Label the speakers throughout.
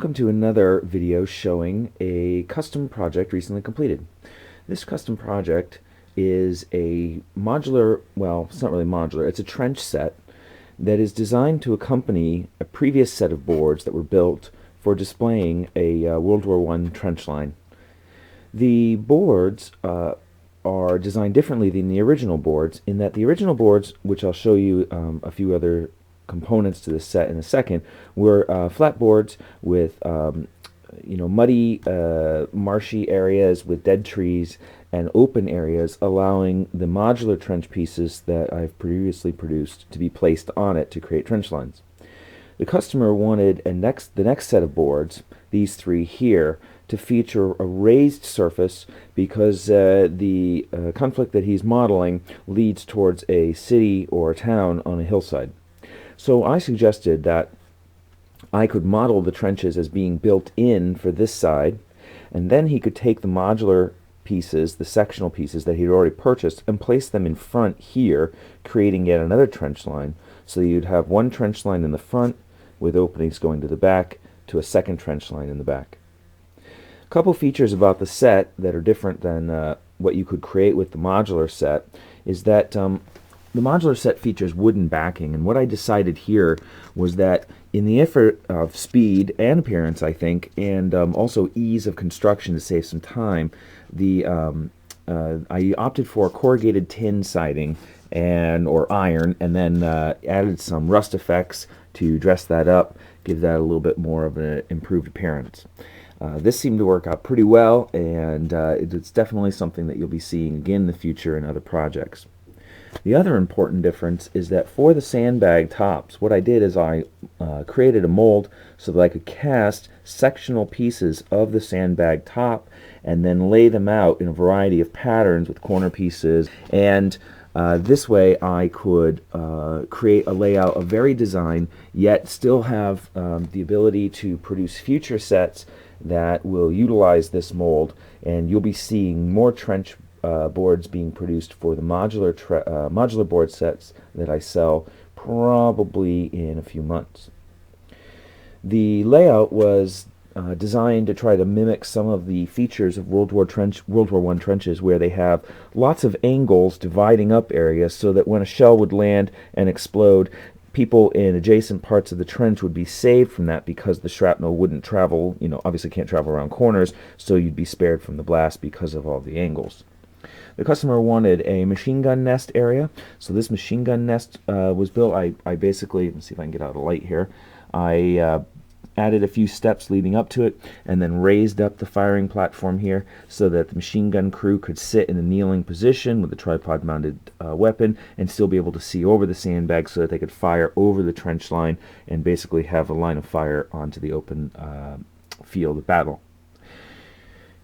Speaker 1: Welcome to another video showing a custom project recently completed. This custom project is a modular, well, it's not really modular, it's a trench set that is designed to accompany a previous set of boards that were built for displaying a World War I trench line. The boards are designed differently than the original boards in that the original boards, which I'll show you a few other components to this set in a second, were flat boards with muddy, marshy areas with dead trees and open areas, allowing the modular trench pieces that I've previously produced to be placed on it to create trench lines. The customer wanted the next set of boards, these three here, to feature a raised surface because the conflict that he's modeling leads towards a city or a town on a hillside. So I suggested that I could model the trenches as being built in for this side, and then he could take the modular pieces, the sectional pieces that he'd already purchased, and place them in front here, creating yet another trench line. So you'd have one trench line in the front with openings going to the back to a second trench line in the back. A couple features about the set that are different than what you could create with the modular set is that the modular set features wooden backing, and what I decided here was that in the effort of speed and appearance, I think, and also ease of construction to save some time, I opted for corrugated tin siding or iron, and then added some rust effects to dress that up, give that a little bit more of an improved appearance. This seemed to work out pretty well, and it's definitely something that you'll be seeing again in the future in other projects. The other important difference is that for the sandbag tops, what I did is I created a mold so that I could cast sectional pieces of the sandbag top and then lay them out in a variety of patterns with corner pieces, and this way I could create a layout of very design, yet still have the ability to produce future sets that will utilize this mold, and you'll be seeing more trench boards being produced for the modular board sets that I sell probably in a few months. The layout was designed to try to mimic some of the features of World War I trenches, where they have lots of angles dividing up areas so that when a shell would land and explode, people in adjacent parts of the trench would be saved from that because the shrapnel wouldn't travel, obviously can't travel around corners, so you'd be spared from the blast because of all the angles. The customer wanted a machine gun nest area, so this machine gun nest was built. I basically, let's see if I can get out a light here, I added a few steps leading up to it and then raised up the firing platform here so that the machine gun crew could sit in a kneeling position with a tripod mounted weapon and still be able to see over the sandbag so that they could fire over the trench line and basically have a line of fire onto the open field of battle.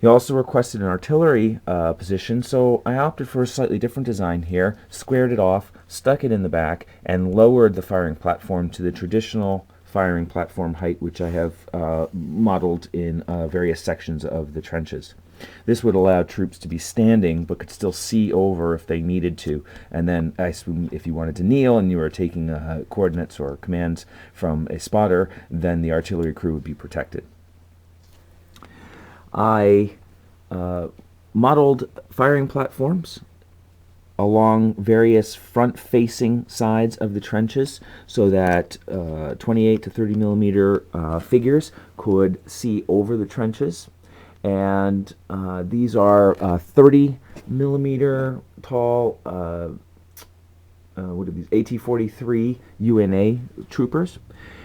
Speaker 1: He also requested an artillery position, so I opted for a slightly different design here, squared it off, stuck it in the back, and lowered the firing platform to the traditional firing platform height, which I have modeled in various sections of the trenches. This would allow troops to be standing but could still see over if they needed to, and then I assume if you wanted to kneel and you were taking coordinates or commands from a spotter, then the artillery crew would be protected. I modeled firing platforms along various front-facing sides of the trenches so that 28 to 30 millimeter figures could see over the trenches, and these are 30 millimeter tall what are these, AT-43 UNA troopers,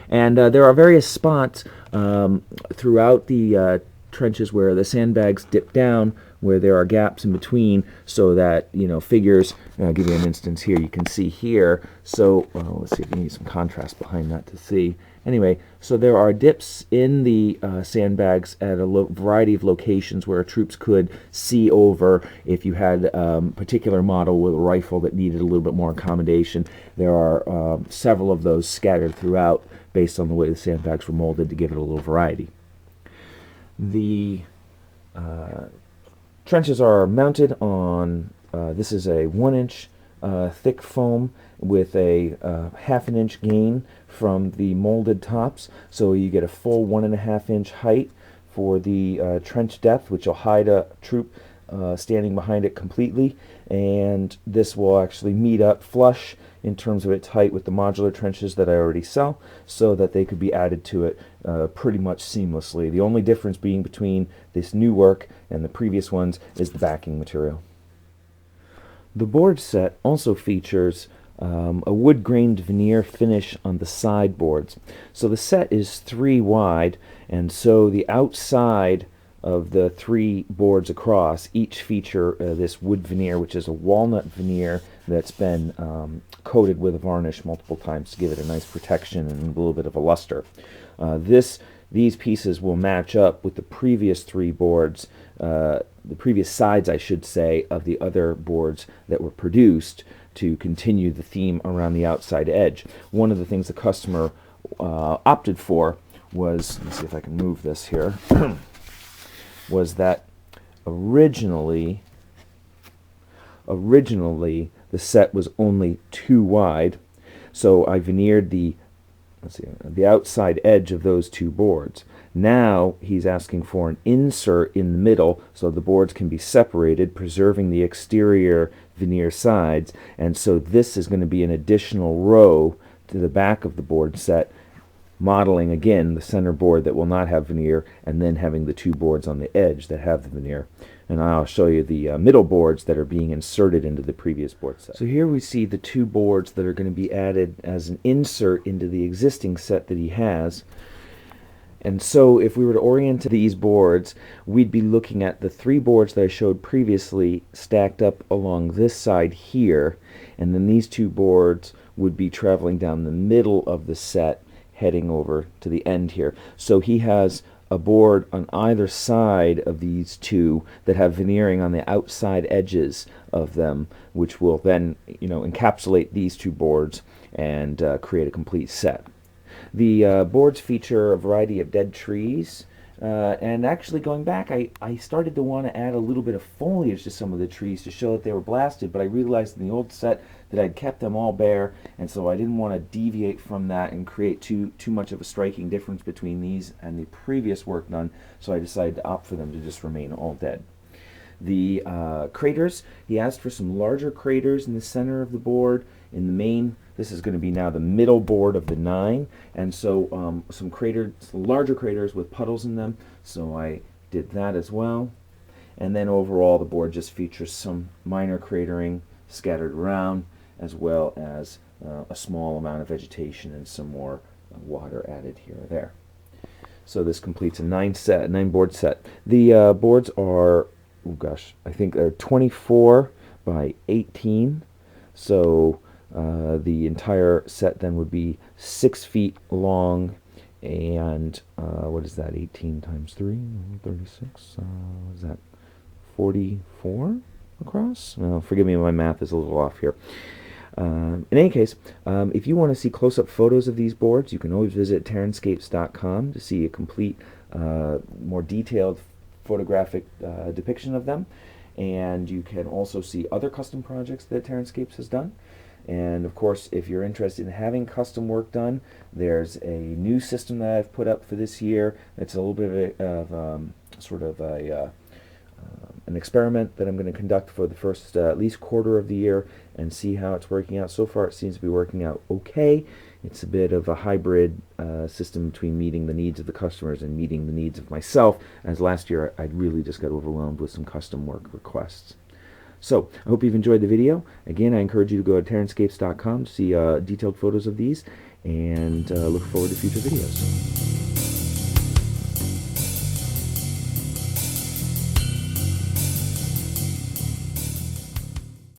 Speaker 1: and there are various spots throughout the trenches where the sandbags dip down, where there are gaps in between, so that figures. I'll give you an instance here. You can see here. So let's see if we need some contrast behind that to see. Anyway, so there are dips in the sandbags at a variety of locations where troops could see over. If you had a particular model with a rifle that needed a little bit more accommodation, there are several of those scattered throughout based on the way the sandbags were molded to give it a little variety. The trenches are mounted on, this is a 1-inch thick foam with a half an inch gain from the molded tops, so you get a full 1.5 inch height for the trench depth, which will hide a troop standing behind it completely, and this will actually meet up flush in terms of its height with the modular trenches that I already sell, so that they could be added to it pretty much seamlessly. The only difference being between this new work and the previous ones is the backing material. The board set also features a wood-grained veneer finish on the side boards. So the set is 3 wide, and so the outside of the 3 boards across each feature this wood veneer, which is a walnut veneer that's been coated with a varnish multiple times to give it a nice protection and a little bit of a luster. These pieces will match up with the previous 3 boards, the previous sides, I should say, of the other boards that were produced to continue the theme around the outside edge. One of the things the customer opted for was, let me see if I can move this here, was that originally the set was only 2 wide, so I veneered the outside edge of those 2 boards. Now he's asking for an insert in the middle so the boards can be separated, preserving the exterior veneer sides, and so this is going to be an additional row to the back of the board set, modeling again the center board that will not have veneer, and then having the 2 boards on the edge that have the veneer. And I'll show you the middle boards that are being inserted into the previous board set. So here we see the 2 boards that are going to be added as an insert into the existing set that he has. And so if we were to orient these boards, we'd be looking at the 3 boards that I showed previously stacked up along this side here, and then these 2 boards would be traveling down the middle of the set, heading over to the end here. So he has a board on either side of these 2 that have veneering on the outside edges of them, which will then, encapsulate these 2 boards and create a complete set. The boards feature a variety of dead trees, and actually going back, I started to want to add a little bit of foliage to some of the trees to show that they were blasted, but I realized in the old set that I'd kept them all bare, and so I didn't want to deviate from that and create too much of a striking difference between these and the previous work done, so I decided to opt for them to just remain all dead. The craters, he asked for some larger craters in the center of the board. In the main, this is going to be now the middle board of the 9, and so some larger craters with puddles in them, so I did that as well. And then overall the board just features some minor cratering scattered around, as well as a small amount of vegetation and some more water added here or there. So this completes a 9 board set. The boards are, oh gosh, I think they're 24 by 18, so the entire set then would be 6 feet long, and what is that, 18 times 3, 36, is that 44 across? Well, forgive me, my math is a little off here. In any case, if you want to see close-up photos of these boards, you can always visit TerranScapes.com to see a complete, more detailed photographic depiction of them, and you can also see other custom projects that TerranScapes has done. And of course, if you're interested in having custom work done, there's a new system that I've put up for this year. It's a little bit of sort of an experiment that I'm going to conduct for the first at least quarter of the year and see how it's working out. So far it seems to be working out okay. It's a bit of a hybrid system between meeting the needs of the customers and meeting the needs of myself, as last year I really just got overwhelmed with some custom work requests. So, I hope you've enjoyed the video. Again, I encourage you to go to TerranScapes.com to see detailed photos of these, and look forward to future videos.